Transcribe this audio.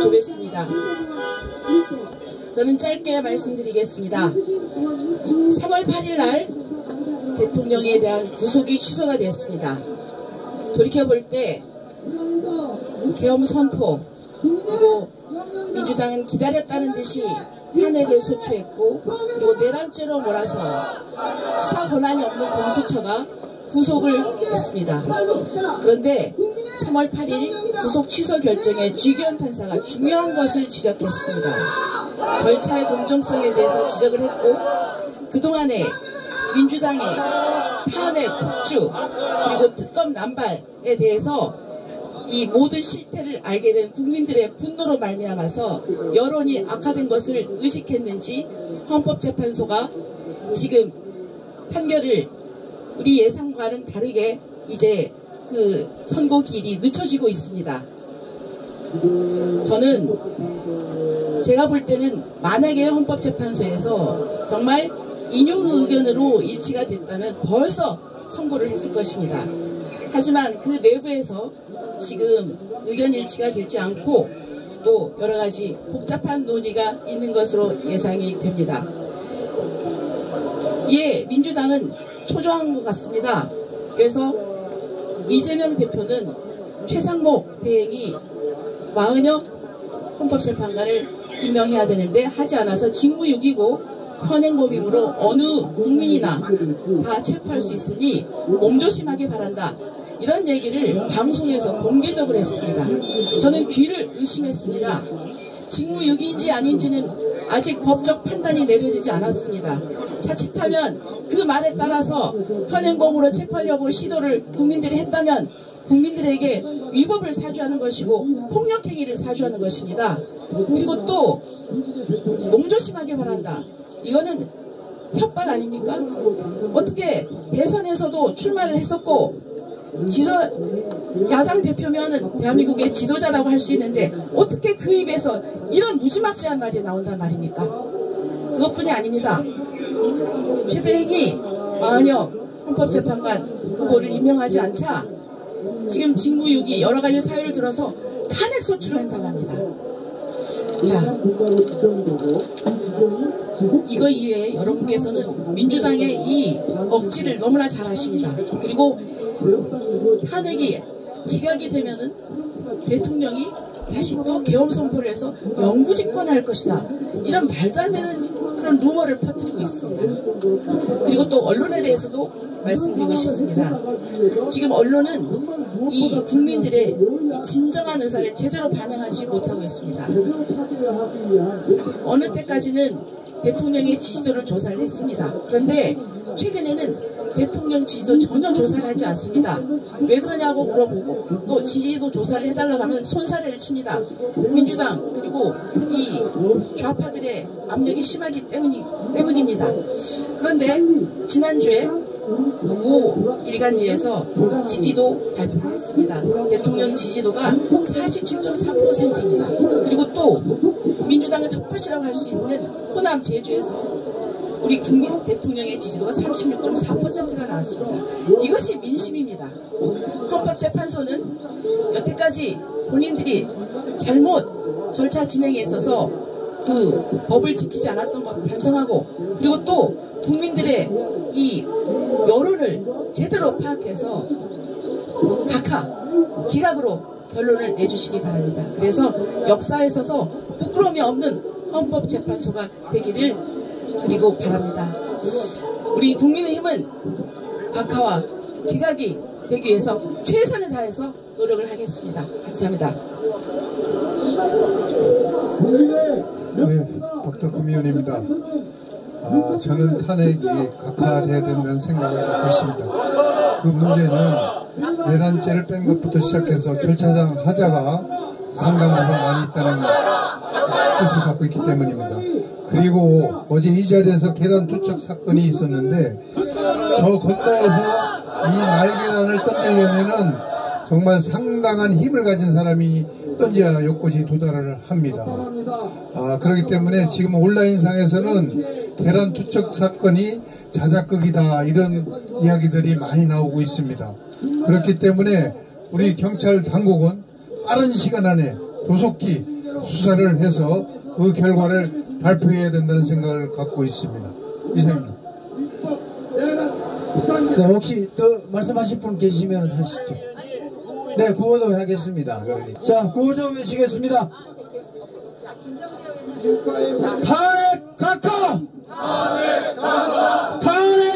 조배수입니다. 저는 짧게 말씀드리겠습니다. 3월 8일 날 대통령에 대한 구속이 취소가 됐습니다. 돌이켜볼 때 계엄 선포, 그리고 민주당은 기다렸다는 듯이 탄핵을 소추했고, 그리고 내란죄로 몰아서 수사 권한이 없는 공수처가 구속을 했습니다. 그런데 3월 8일 구속 취소 결정에 주기현 판사가 중요한 것을 지적했습니다. 절차의 공정성에 대해서 지적을 했고, 그동안에 민주당의 탄핵, 폭주, 그리고 특검 남발에 대해서 이 모든 실태를 알게 된 국민들의 분노로 말미암아서 여론이 악화된 것을 의식했는지 헌법재판소가 지금 판결을 우리 예상과는 다르게 이제 그 선고기일이 늦춰지고 있습니다. 저는 제가 볼 때는 만약에 헌법재판소에서 정말 인용 의견으로 일치가 됐다면 벌써 선고를 했을 것입니다. 하지만 그 내부에서 지금 의견 일치가 되지 않고 또 여러가지 복잡한 논의가 있는 것으로 예상이 됩니다. 이에 민주당은 초조한 것 같습니다. 그래서 이재명 대표는 최상목 대행이 마은혁 헌법재판관을 임명해야 되는데 하지 않아서 직무유기고 현행법이므로 어느 국민이나 다 체포할 수 있으니 몸조심하기 바란다. 이런 얘기를 방송에서 공개적으로 했습니다. 저는 귀를 의심했습니다. 직무유기인지 아닌지는 아직 법적 판단이 내려지지 않았습니다. 자칫하면 그 말에 따라서 현행범으로 체포하려고 시도를 국민들이 했다면 국민들에게 위법을 사주하는 것이고 폭력행위를 사주하는 것입니다. 그리고 또 몸조심하기 바란다. 이거는 협박 아닙니까? 어떻게 대선에서도 출마를 했었고 야당 대표면은 대한민국의 지도자라고 할 수 있는데 어떻게 그 입에서 이런 무지막지한 말이 나온단 말입니까? 그것뿐이 아닙니다. 최 대행이 마은혁 헌법재판관 후보를 임명하지 않자 지금 직무유기 여러가지 사유를 들어서 탄핵 소추를 한다고 합니다. 자, 이거 이외에 여러분께서는 민주당의 이 억지를 너무나 잘 아십니다. 그리고 탄핵이 기각이 되면은 대통령이 다시 또 계엄 선포를 해서 영구집권을 할 것이다. 이런 말도 안 되는 그런 루머를 퍼뜨리고 있습니다. 그리고 또 언론에 대해서도 말씀드리고 싶습니다. 지금 언론은 이 국민들의 이 진정한 의사를 제대로 반영하지 못하고 있습니다. 어느 때까지는 대통령의 지지도를 조사를 했습니다. 그런데 최근에는 대통령 지지도 전혀 조사를 하지 않습니다. 왜 그러냐고 물어보고 또 지지도 조사를 해달라고 하면 손사래를 칩니다. 민주당 그리고 이 좌파들의 압력이 심하기 때문입니다. 그런데 지난주에 모 일간지에서 지지도 발표를 했습니다. 대통령 지지도가 47.4%입니다. 그리고 또 민주당의 텃밭이라고 할 수 있는 호남 제주에서 우리 국민 대통령의 지지도가 36.4%가 나왔습니다. 이것이 민심입니다. 헌법재판소는 여태까지 본인들이 잘못 절차 진행에 있어서 그 법을 지키지 않았던 것 반성하고, 그리고 또 국민들의 이 여론을 제대로 파악해서 각하 기각으로 결론을 내주시기 바랍니다. 그래서 역사에 있어서 부끄러움이 없는 헌법재판소가 되기를 그리고 바랍니다. 우리 국민의힘은 각하와 기각이 되기 위해서 최선을 다해서 노력을 하겠습니다. 감사합니다. 네, 박덕흠 의원입니다. 저는 탄핵이 각하돼야 된다는 생각을 갖고 있습니다. 그 문제는 내란죄를 뺀 것부터 시작해서 절차상 하자가 상당 부분 많이 있다는 뜻을 갖고 있기 때문입니다. 그리고 어제 이 자리에서 계란 투척 사건이 있었는데 저 건너에서 이 날계란을 던지려면은 정말 상당한 힘을 가진 사람이 던져야 여기까지 도달을 합니다. 그렇기 때문에 지금 온라인상에서는 계란 투척 사건이 자작극이다 이런 이야기들이 많이 나오고 있습니다. 그렇기 때문에 우리 경찰 당국은 빠른 시간 안에 조속히 수사를 해서 그 결과를 발표해야 된다는 생각을 갖고 있습니다. 이상입니다. 네, 혹시 더 말씀하실 분 계시면 하시죠. 네, 구호도 하겠습니다. 자, 구호 좀 외치겠습니다. 탄핵 각하! 탄핵 각하! 탄핵